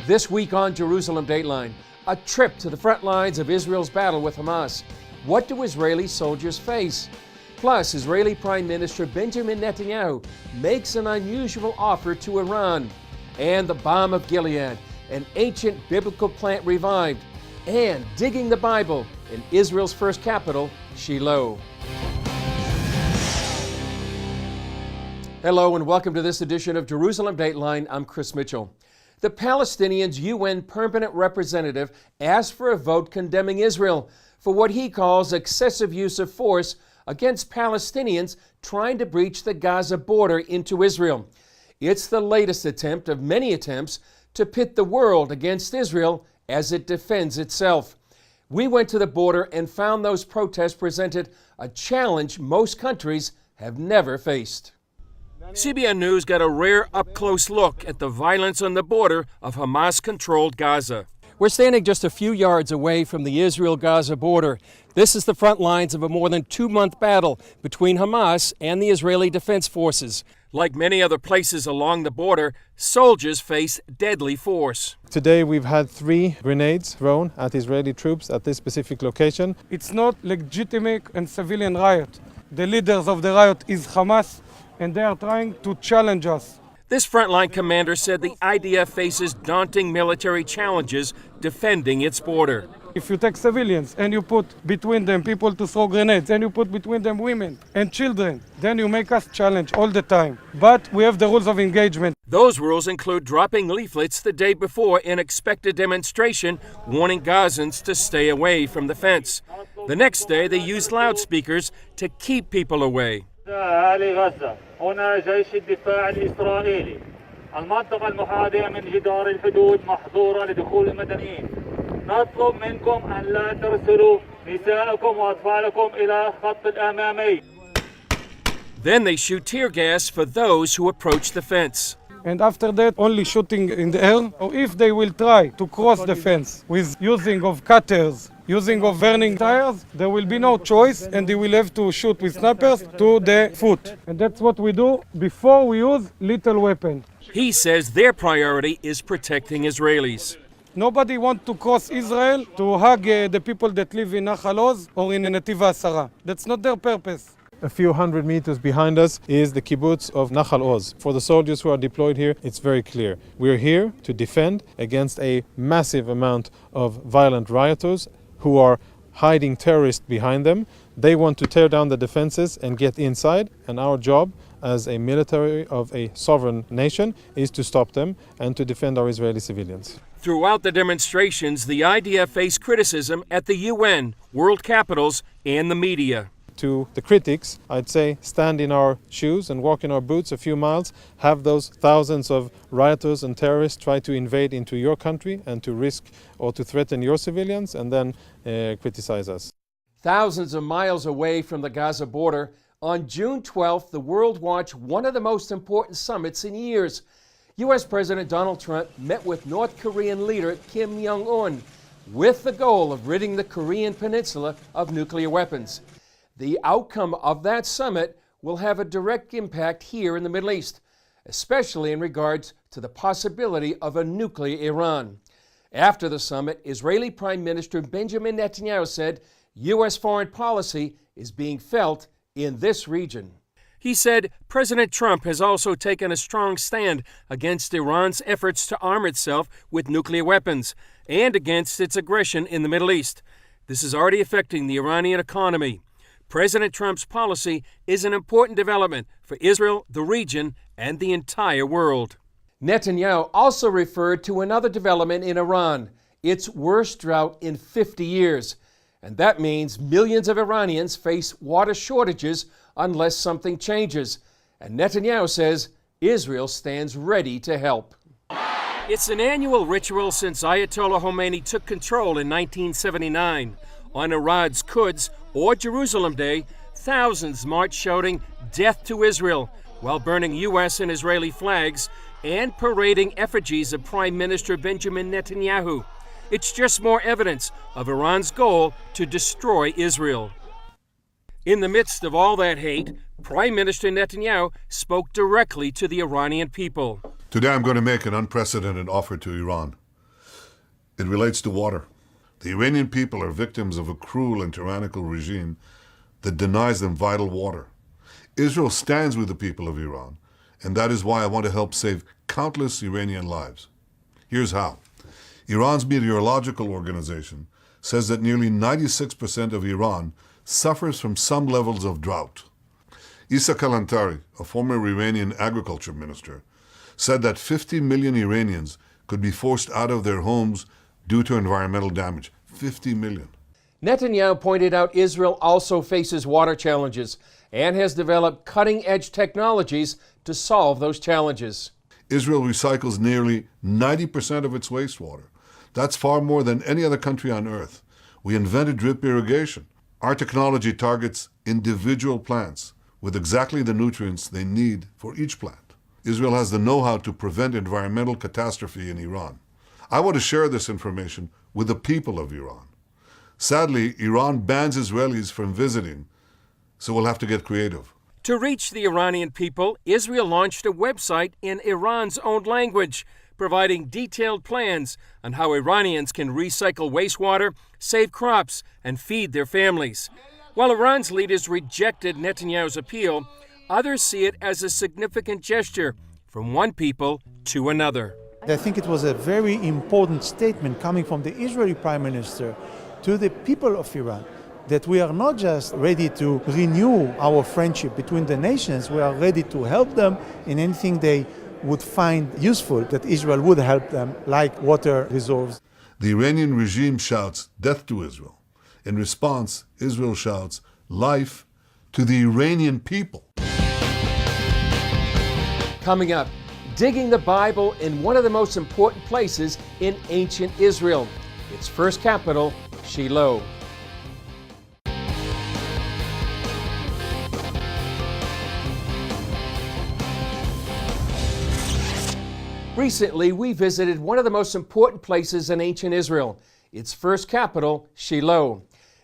This week on Jerusalem Dateline, a trip to the front lines of Israel's battle with Hamas. What do Israeli soldiers face? Plus, Israeli Prime Minister Benjamin Netanyahu makes an unusual offer to Iran. And the Balm of Gilead, an ancient biblical plant revived. And digging the Bible in Israel's first capital, Shiloh. Hello and welcome to this edition of Jerusalem Dateline. I'm Chris Mitchell. The Palestinians' UN permanent representative asked for a vote condemning Israel for what he calls excessive use of force against Palestinians trying to breach the Gaza border into Israel. It's the latest attempt of many attempts to pit the world against Israel as it defends itself. We went to the border and found those protests presented a challenge most countries have never faced. CBN News got a rare up-close look at the violence on the border of Hamas-controlled Gaza. We're standing just a few yards away from the Israel-Gaza border. This is the front lines of a more than 2-month battle between Hamas and the Israeli Defense Forces. Like many other places along the border, soldiers face deadly force. Today we've had 3 grenades thrown at Israeli troops at this specific location. It's not legitimate and civilian riot. The leaders of the riot is Hamas, and they are trying to challenge us. This frontline commander said the IDF faces daunting military challenges defending its border. If you take civilians and you put between them people to throw grenades and you put between them women and children, then you make us challenge all the time. But we have the rules of engagement. Those rules include dropping leaflets the day before an expected demonstration warning Gazans to stay away from the fence. The next day they used loudspeakers to keep people away. هنا جيش الدفاع الإسرائيلي المنطقة المحاذية من جدار الحدود محظورة لدخول المدنيين نطلب منكم أن لا ترسلوا نساءكم وأطفالكم إلى الخط الأمامي. Then they shoot tear gas for those who approach the fence. And after that, only shooting in the air. Or if they will try to cross the fence with using of cutters, using of burning tires, there will be no choice and they will have to shoot with snipers to the foot. And that's what we do before we use lethal weapon. He says their priority is protecting Israelis. Nobody wants to cross Israel to hug the people that live in Nachal Oz or in Netiv HaAsara. That's not their purpose. A few hundred meters behind us is the kibbutz of Nachal Oz. For the soldiers who are deployed here, it's very clear. We're here to defend against a massive amount of violent rioters who are hiding terrorists behind them. They want to tear down the defenses and get inside, and our job as a military of a sovereign nation is to stop them and to defend our Israeli civilians. Throughout the demonstrations, the IDF faced criticism at the UN, world capitals, and the media. To the critics, I'd say stand in our shoes and walk in our boots a few miles, have those thousands of rioters and terrorists try to invade into your country and to risk or to threaten your civilians, and then criticize us. Thousands of miles away from the Gaza border, on June 12th, the world watched one of the most important summits in years. U.S. President Donald Trump met with North Korean leader Kim Jong-un with the goal of ridding the Korean peninsula of nuclear weapons. The outcome of that summit will have a direct impact here in the Middle East, especially in regards to the possibility of a nuclear Iran. After the summit, Israeli Prime Minister Benjamin Netanyahu said U.S. foreign policy is being felt in this region. He said President Trump has also taken a strong stand against Iran's efforts to arm itself with nuclear weapons and against its aggression in the Middle East. This is already affecting the Iranian economy. President Trump's policy is an important development for Israel, the region, and the entire world. Netanyahu also referred to another development in Iran, its worst drought in 50 years. And that means millions of Iranians face water shortages unless something changes. And Netanyahu says Israel stands ready to help. It's an annual ritual since Ayatollah Khomeini took control in 1979. On Erad's Quds, or Jerusalem Day, thousands marched shouting "Death to Israel" while burning U.S. and Israeli flags and parading effigies of Prime Minister Benjamin Netanyahu. It's just more evidence of Iran's goal to destroy Israel. In the midst of all that hate, Prime Minister Netanyahu spoke directly to the Iranian people. Today I'm going to make an unprecedented offer to Iran. It relates to water. The Iranian people are victims of a cruel and tyrannical regime that denies them vital water. Israel stands with the people of Iran, and that is why I want to help save countless Iranian lives. Here's how. Iran's meteorological organization says that nearly 96% of Iran suffers from some levels of drought. Issa Kalantari, a former Iranian agriculture minister, said that 50 million Iranians could be forced out of their homes due to environmental damage. 50 million. Netanyahu pointed out Israel also faces water challenges and has developed cutting-edge technologies to solve those challenges. Israel recycles nearly 90% of its wastewater. That's far more than any other country on earth. We invented drip irrigation. Our technology targets individual plants with exactly the nutrients they need for each plant. Israel has the know-how to prevent environmental catastrophe in Iran. I want to share this information with the people of Iran. Sadly, Iran bans Israelis from visiting, so we'll have to get creative. To reach the Iranian people, Israel launched a website in Iran's own language, providing detailed plans on how Iranians can recycle wastewater, save crops, and feed their families. While Iran's leaders rejected Netanyahu's appeal, others see it as a significant gesture from one people to another. I think it was a very important statement coming from the Israeli Prime Minister to the people of Iran, that we are not just ready to renew our friendship between the nations, we are ready to help them in anything they would find useful, that Israel would help them, like water reserves. The Iranian regime shouts death to Israel. In response, Israel shouts life to the Iranian people. Coming up, digging the Bible in one of the most important places in ancient Israel, its first capital, Shiloh. Recently, we visited one of the most important places in ancient Israel, its first capital, Shiloh.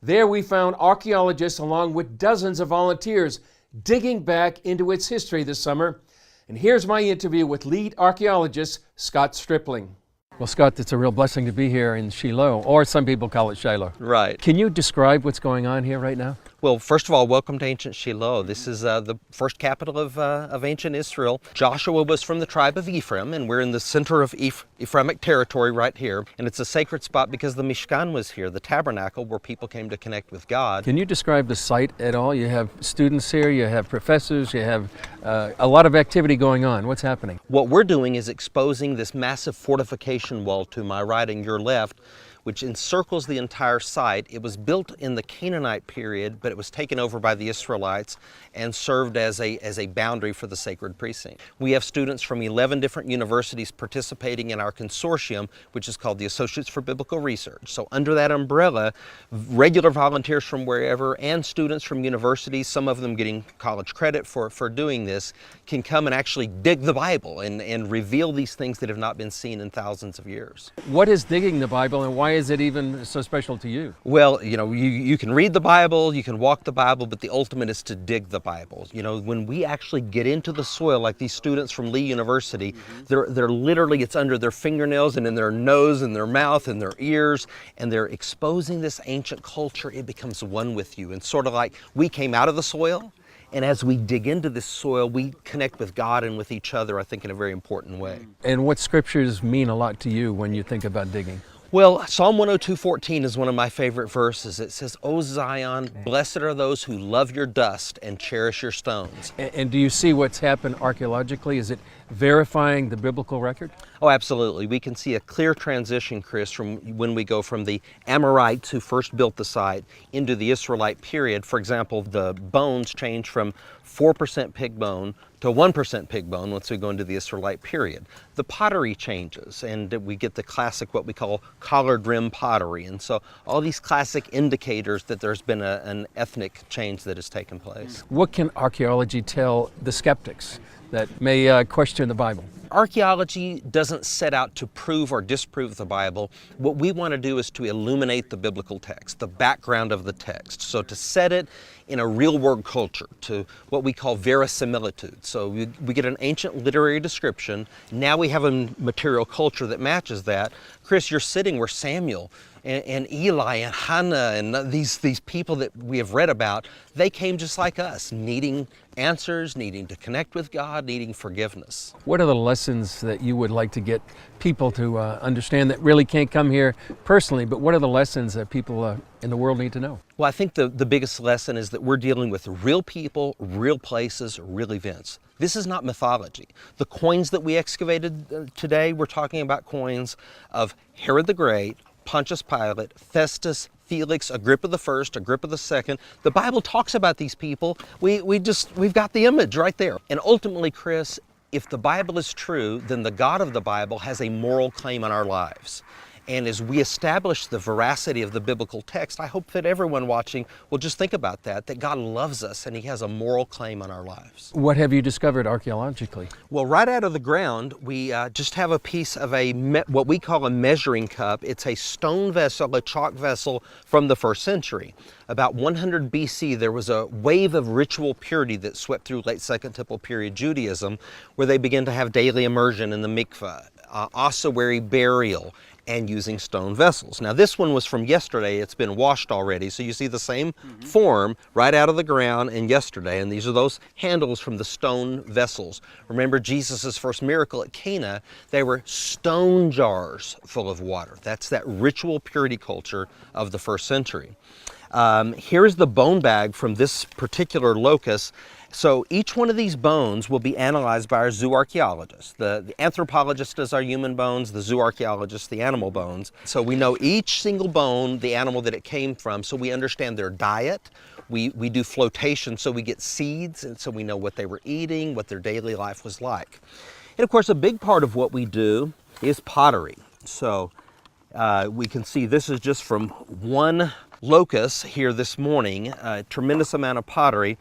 There we found archaeologists along with dozens of volunteers digging back into its history this summer. And here's my interview with lead archaeologist Scott Stripling. Well, Scott, it's a real blessing to be here in Shiloh, or some people call it Shiloh. Right. Can you describe what's going on here right now? Well, first of all, welcome to ancient Shiloh. This is the first capital of ancient Israel. Joshua was from the tribe of Ephraim, and we're in the center of Ephraimic territory right here. And it's a sacred spot because the Mishkan was here, the tabernacle where people came to connect with God. Can you describe the site at all? You have students here, you have professors, you have a lot of activity going on. What's happening? What we're doing is exposing this massive fortification wall to my right and your left, which encircles the entire site. It was built in the Canaanite period, but it was taken over by the Israelites and served as a boundary for the sacred precinct. We have students from 11 different universities participating in our consortium, which is called the Associates for Biblical Research. So under that umbrella, regular volunteers from wherever and students from universities, some of them getting college credit for doing this, can come and actually dig the Bible and reveal these things that have not been seen in thousands of years. What is digging the Bible, and why is it even so special to you? Well, you know, you can read the Bible, you can walk the Bible, but the ultimate is to dig the Bible. You know, when we actually get into the soil, like these students from Lee University, they're literally, it's under their fingernails and in their nose and their mouth and their ears, and they're exposing this ancient culture. It becomes one with you. And sort of like we came out of the soil, and as we dig into this soil, we connect with God and with each other, I think, in a very important way. And what scriptures mean a lot to you when you think about digging? Well, Psalm 102:14 is one of my favorite verses. It says, "O Zion, blessed are those who love your dust and cherish your stones." And do you see what's happened archaeologically? Is it verifying the biblical record? Oh, absolutely. We can see a clear transition, Chris, from when we go from the Amorites who first built the site into the Israelite period. For example, the bones change from 4% pig bone to 1% pig bone once we go into the Israelite period. The pottery changes, and we get the classic, what we call collared rim pottery. And so all these classic indicators that there's been an ethnic change that has taken place. What can archaeology tell the skeptics that may question the Bible? archaeology doesn't set out to prove or disprove the Bible. What we want to do is to illuminate the biblical text, the background of the text. So to set it in a real world culture, to what we call verisimilitude. So we get an ancient literary description. Now we have a material culture that matches that. Chris, you're sitting where Samuel and Eli and Hannah and these people that we have read about, they came just like us, needing answers, needing to connect with God, needing forgiveness. What are the lessons that you would like to get people to understand that really can't come here personally, but what are the lessons that people in the world need to know? Well, I think the biggest lesson is that we're dealing with real people, real places, real events. This is not mythology. The coins that we excavated today, we're talking about coins of Herod the Great, Pontius Pilate, Festus, Felix, Agrippa I, Agrippa II. The Bible talks about these people. We've got the image right there. And ultimately, Chris, if the Bible is true, then the God of the Bible has a moral claim on our lives. And as we establish the veracity of the biblical text, I hope that everyone watching will just think about that God loves us and He has a moral claim on our lives. What have you discovered archaeologically? Well, right out of the ground, we just have a piece of what we call a measuring cup. It's a stone vessel, a chalk vessel from the 1st century. About 100 BC, there was a wave of ritual purity that swept through late Second Temple period Judaism, where they began to have daily immersion in the mikveh, ossuary burial, and using stone vessels. Now this one was from yesterday, it's been washed already, so you see the same form right out of the ground and yesterday, and these are those handles from the stone vessels. Remember Jesus' first miracle at Cana, they were stone jars full of water. That's that ritual purity culture of the 1st century. Here's the bone bag from this particular locus. So each one of these bones will be analyzed by our zoo archaeologist. The anthropologist does our human bones, the zoo archaeologist the animal bones. So we know each single bone, the animal that it came from, so we understand their diet. We do flotation, so we get seeds, and so we know what they were eating, what their daily life was like. And of course, a big part of what we do is pottery. So we can see this is just from one locus here this morning, a tremendous amount of pottery.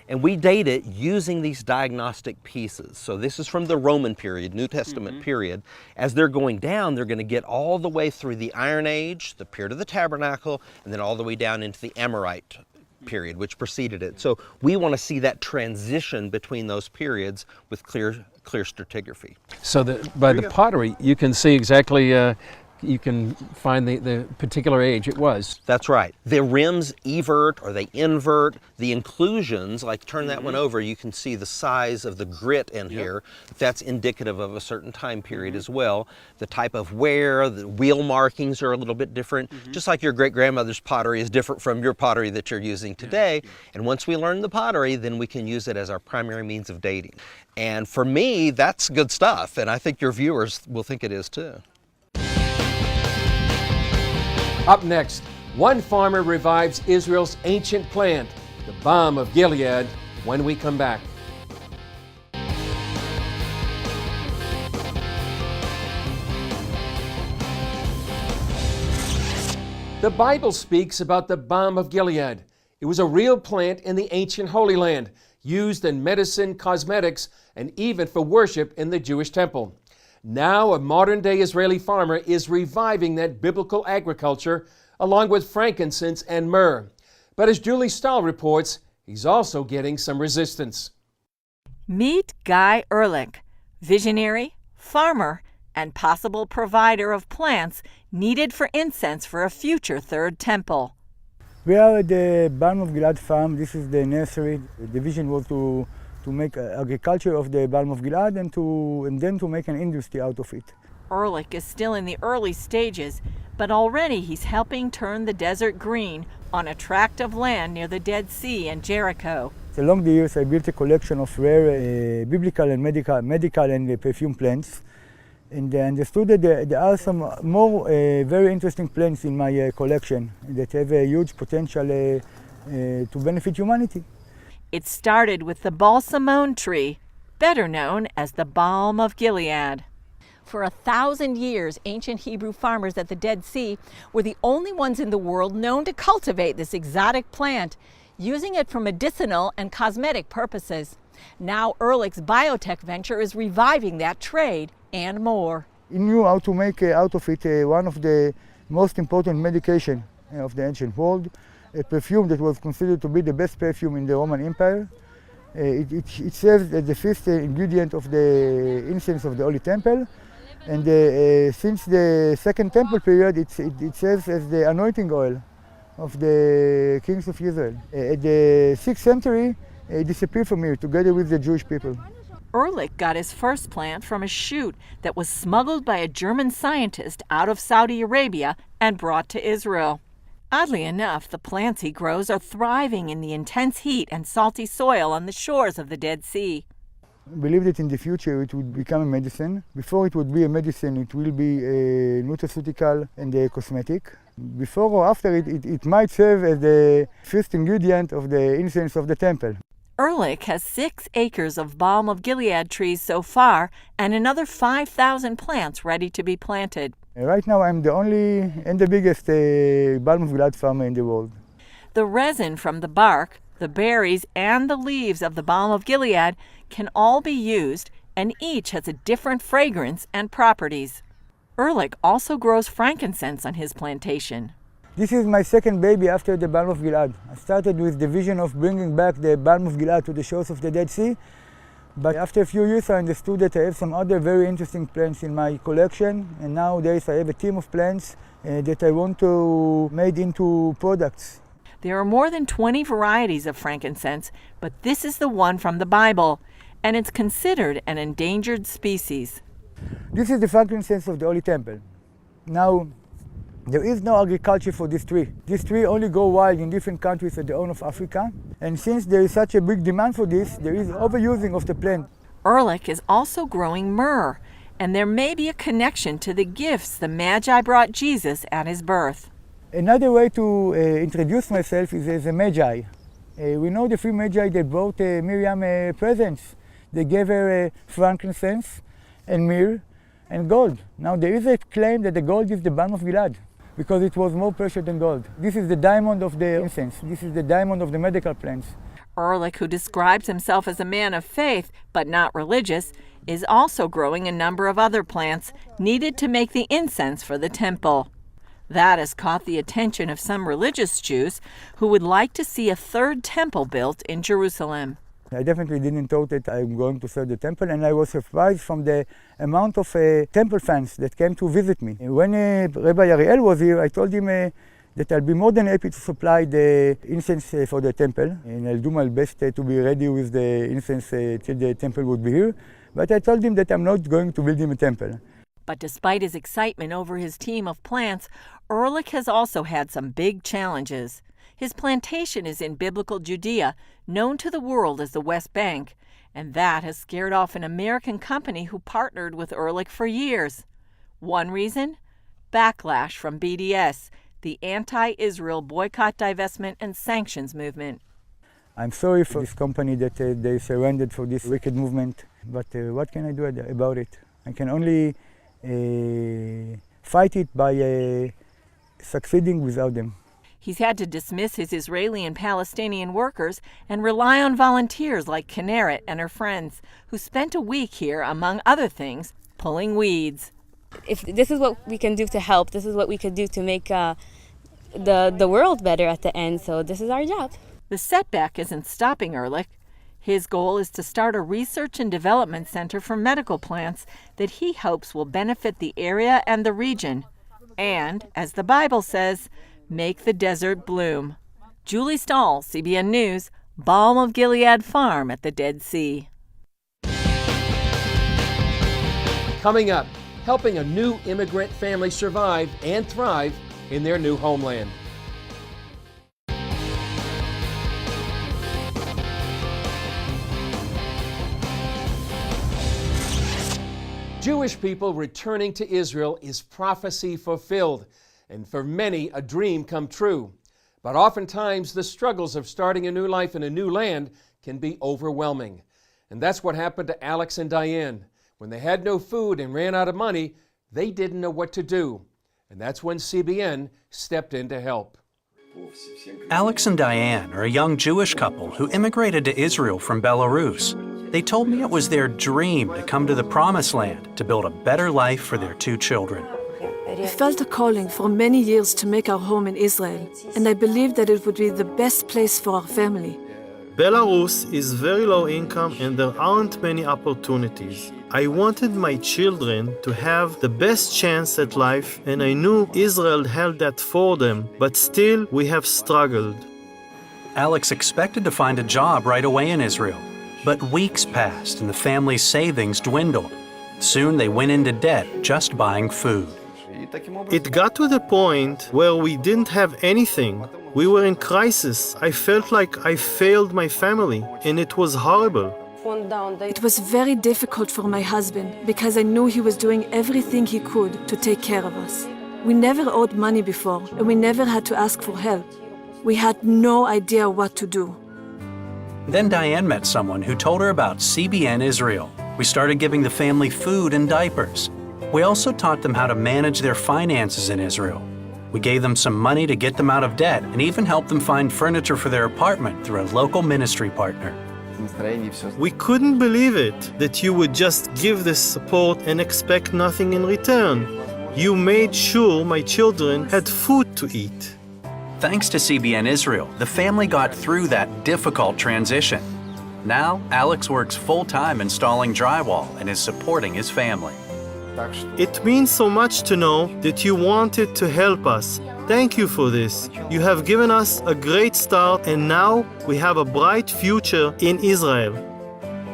And we date it using these diagnostic pieces. So this is from the Roman period, New Testament period. As they're going down, they're going to get all the way through the Iron Age, the period of the Tabernacle, and then all the way down into the Amorite period, which preceded it. So we want to see that transition between those periods with clear stratigraphy. So by the pottery, you can see exactly you can find the particular age it was. That's right. The rims evert or they invert. The inclusions, like turn that one over, you can see the size of the grit in here. That's indicative of a certain time period as well. The type of wear, the wheel markings are a little bit different. Just like your great-grandmother's pottery is different from your pottery that you're using today. And once we learn the pottery, then we can use it as our primary means of dating. And for me, that's good stuff. And I think your viewers will think it is too. Up next, one farmer revives Israel's ancient plant, the balm of Gilead, when we come back. The Bible speaks about the balm of Gilead. It was a real plant in the ancient Holy Land, used in medicine, cosmetics, and even for worship in the Jewish temple. Now, a modern-day Israeli farmer is reviving that biblical agriculture along with frankincense and myrrh. But as Julie Stahl reports, he's also getting some resistance. Meet Guy Ehrlich, visionary, farmer, and possible provider of plants needed for incense for a future third temple. We are at the Balm of Gilead farm. This is the nursery. The vision was to make agriculture of the Balm of Gilead and then to make an industry out of it. Ehrlich is still in the early stages, but already he's helping turn the desert green on a tract of land near the Dead Sea and Jericho. Along the years, I built a collection of rare biblical and medical and perfume plants, and I understood that there are some more very interesting plants in my collection that have a huge potential to benefit humanity. It started with the balsamone tree, better known as the balm of Gilead. For 1,000 years, ancient Hebrew farmers at the Dead Sea were the only ones in the world known to cultivate this exotic plant, using it for medicinal and cosmetic purposes. Now Ehrlich's biotech venture is reviving that trade and more. He knew how to make out of it one of the most important medication of the ancient world, a perfume that was considered to be the best perfume in the Roman Empire. It serves as the fifth ingredient of the incense of the Holy Temple, and since the Second Temple period, it serves as the anointing oil of the kings of Israel. At the 6th century, it disappeared from here together with the Jewish people. Ehrlich got his first plant from a shoot that was smuggled by a German scientist out of Saudi Arabia and brought to Israel. Oddly enough, the plants he grows are thriving in the intense heat and salty soil on the shores of the Dead Sea. I believe that in the future it would become a medicine. Before it would be a medicine, it will be a nutraceutical and a cosmetic. Before or after it might serve as the first ingredient of the incense of the temple. Ehrlich has 6 acres of balm of Gilead trees so far and another 5,000 plants ready to be planted. Right now I'm the only and the biggest balm of Gilead farmer in the world. The resin from the bark, the berries, and the leaves of the balm of Gilead can all be used, and each has a different fragrance and properties. Ehrlich also grows frankincense on his plantation. This is my second baby after the balm of Gilead. I started with the vision of bringing back the balm of Gilead to the shores of the Dead Sea, but after a few years I understood that I have some other very interesting plants in my collection, and nowadays I have a team of plants that I want to make into products. There are more than 20 varieties of frankincense, but this is the one from the Bible, and it's considered an endangered species. This is the frankincense of the Holy Temple. Now, there is no agriculture for this tree. This tree only grows wild in different countries at the Horn of Africa, and since there is such a big demand for this, there is overusing of the plant. Ehrlich is also growing myrrh, and there may be a connection to the gifts the Magi brought Jesus at his birth. Another way to introduce myself is as a Magi. We know the 3 Magi that brought Miriam presents. They gave her frankincense and myrrh and gold. Now there is a claim that the gold is the balm of Gilead because it was more precious than gold. This is the diamond of the incense. This is the diamond of the medical plants. Ehrlich, who describes himself as a man of faith but not religious, is also growing a number of other plants needed to make the incense for the temple. That has caught the attention of some religious Jews who would like to see a 3rd temple built in Jerusalem. I definitely didn't thought that I'm going to serve the temple, and I was surprised from the amount of temple fans that came to visit me. When Rabbi Ariel was here, I told him that I'll be more than happy to supply the incense for the temple, and I'll do my best to be ready with the incense till the temple would be here. But I told him that I'm not going to build him a temple. But despite his excitement over his team of plants, Ehrlich has also had some big challenges. His plantation is in biblical Judea, known to the world as the West Bank, and that has scared off an American company who partnered with Ehrlich for years. One reason? Backlash from BDS, the anti-Israel boycott, divestment, and sanctions movement. I'm sorry for this company that they surrendered for this wicked movement, but what can I do about it? I can only fight it by succeeding without them. He's had to dismiss his Israeli and Palestinian workers and rely on volunteers like Kinneret and her friends, who spent a week here, among other things, pulling weeds. If this is what we can do to help, this is what we could do to make the world better at the end, so this is our job. The setback isn't stopping Ehrlich. His goal is to start a research and development center for medical plants that he hopes will benefit the area and the region. And, as the Bible says, make the desert bloom. Julie Stahl, CBN News, Balm of Gilead Farm at the Dead Sea. Coming up, helping a new immigrant family survive and thrive in their new homeland. Jewish people returning to Israel is prophecy fulfilled, and for many, a dream come true. But oftentimes, the struggles of starting a new life in a new land can be overwhelming. And that's what happened to Alex and Diane. When they had no food and ran out of money, they didn't know what to do. And that's when CBN stepped in to help. Alex and Diane are a young Jewish couple who immigrated to Israel from Belarus. They told me it was their dream to come to the Promised Land to build a better life for their 2 children. We felt a calling for many years to make our home in Israel, and I believed that it would be the best place for our family. Belarus is very low income and there aren't many opportunities. I wanted my children to have the best chance at life, and I knew Israel held that for them, but still we have struggled. Alex expected to find a job right away in Israel, but weeks passed and the family's savings dwindled. Soon they went into debt just buying food. It got to the point where we didn't have anything. We were in crisis. I felt like I failed my family, and it was horrible. It was very difficult for my husband because I knew he was doing everything he could to take care of us. We never owed money before, and we never had to ask for help. We had no idea what to do. Then Diane met someone who told her about CBN Israel. We started giving the family food and diapers. We also taught them how to manage their finances in Israel. We gave them some money to get them out of debt and even helped them find furniture for their apartment through a local ministry partner. We couldn't believe it, that you would just give this support and expect nothing in return. You made sure my children had food to eat. Thanks to CBN Israel, the family got through that difficult transition. Now, Alex works full-time installing drywall and is supporting his family. It means so much to know that you wanted to help us. Thank you for this. You have given us a great start, and now we have a bright future in Israel.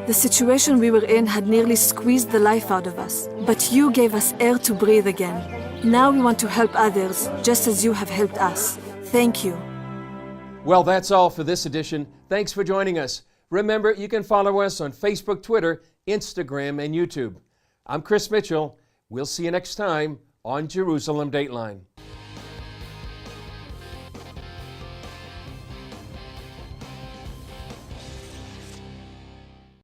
The situation we were in had nearly squeezed the life out of us, but you gave us air to breathe again. Now we want to help others, just as you have helped us. Thank you. Well, that's all for this edition. Thanks for joining us. Remember, you can follow us on Facebook, Twitter, Instagram, and YouTube. I'm Chris Mitchell. We'll see you next time on Jerusalem Dateline.